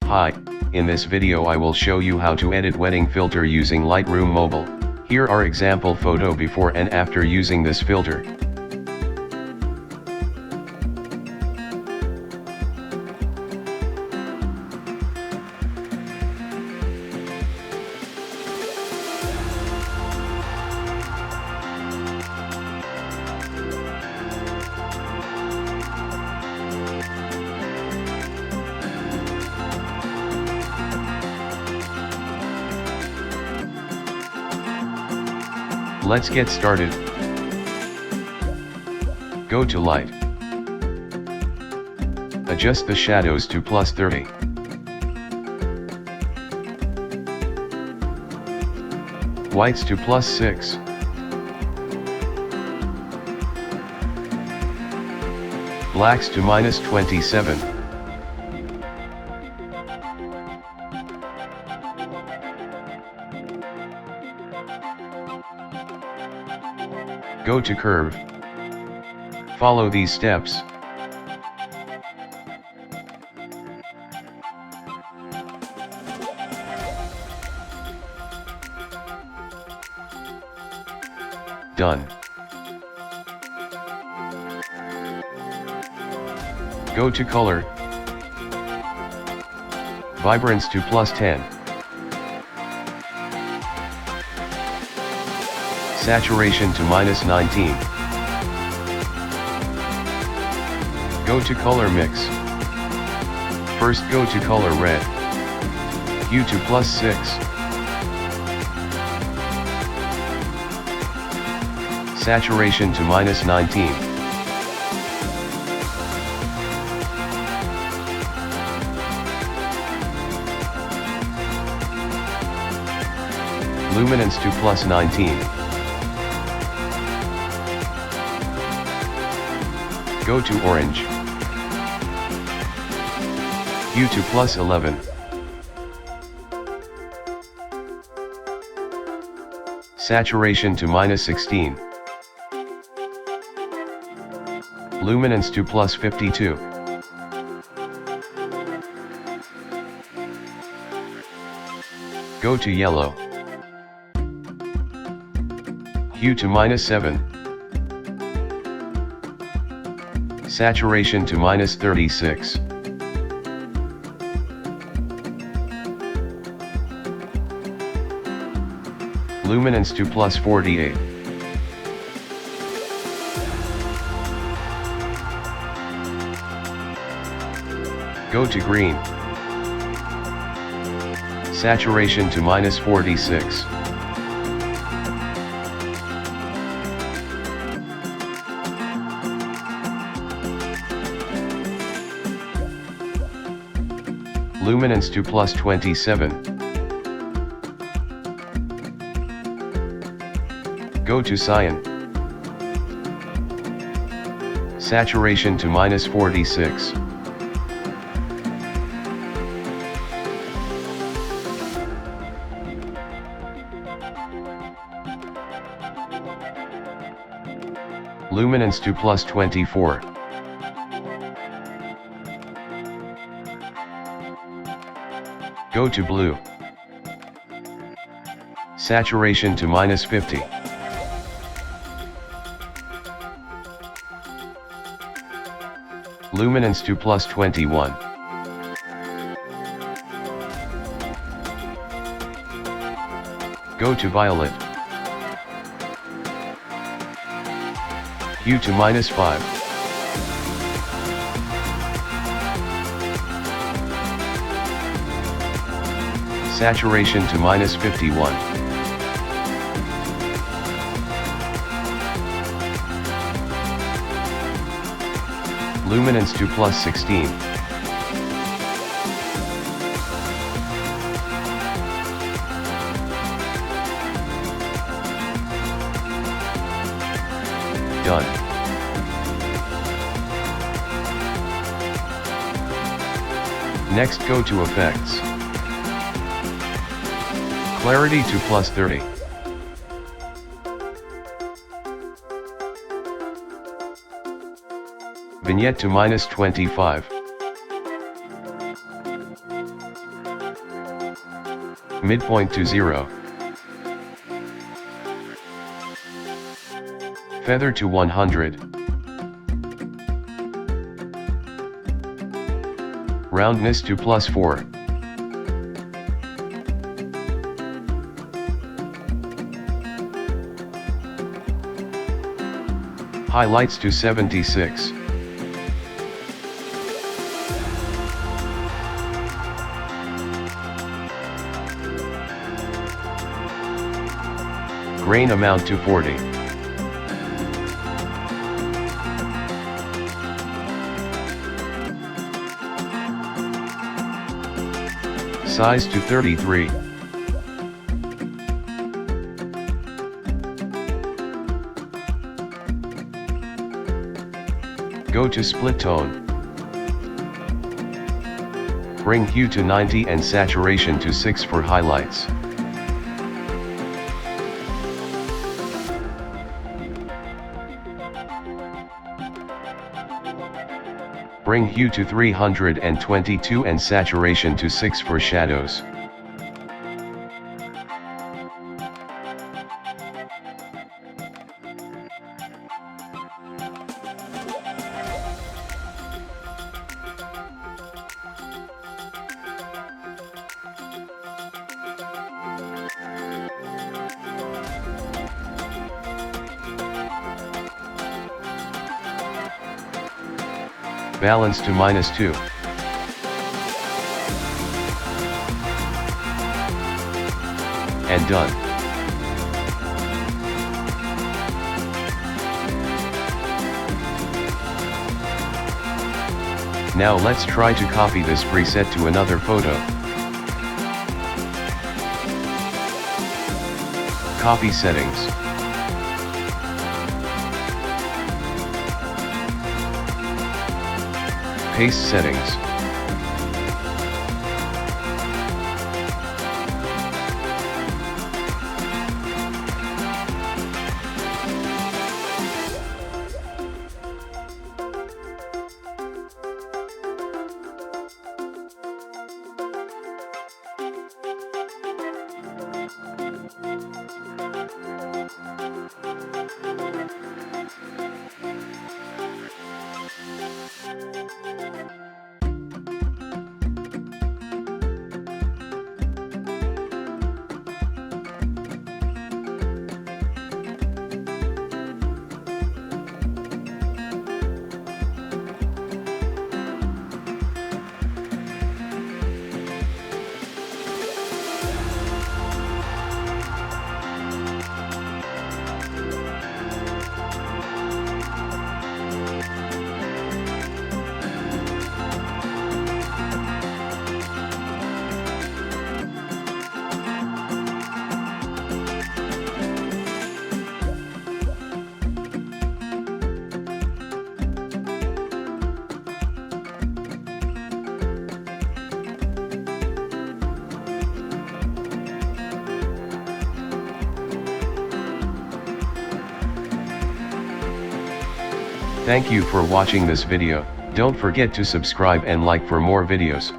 Hi, in this video I will show you how to edit wedding filter using Lightroom Mobile. Here are example photo before and after using this filter. Let's get started. Go to Light. Adjust the shadows to +30. Whites to +6. Blacks to -27. Go to Curve. Follow these steps. Done. Go to Color. Vibrance to +10. Saturation to -19. Go to Color Mix. First go to Color Red. Hue to +6. Saturation to -19. Luminance to +19. Go to Orange. Hue to +11. Saturation to -16. Luminance to +52. Go to Yellow. Hue to -7. Saturation to -36. Luminance to +48. Go to Green. Saturation to -46. Luminance to +27. Go to Cyan. Saturation to -46. Luminance to +24. Go to Blue. Saturation to -50. Luminance to +21. Go to Violet. Hue to -5. Saturation to -51. Luminance to +16. Done. Next go to Effects. Clarity to +30. Vignette to -25. Midpoint to 0. Feather to 100. Roundness to +4. Highlights to 76. Grain amount to 40. Size to 33. Go to split tone. Bring hue to 90 and saturation to 6 for highlights. Bring hue to 322 and saturation to 6 for shadows. Balance to -2. And done. Now let's try to copy this preset to another photo. Copy settings. Paste settings. Thank you for watching this video. Don't forget to subscribe and like for more videos.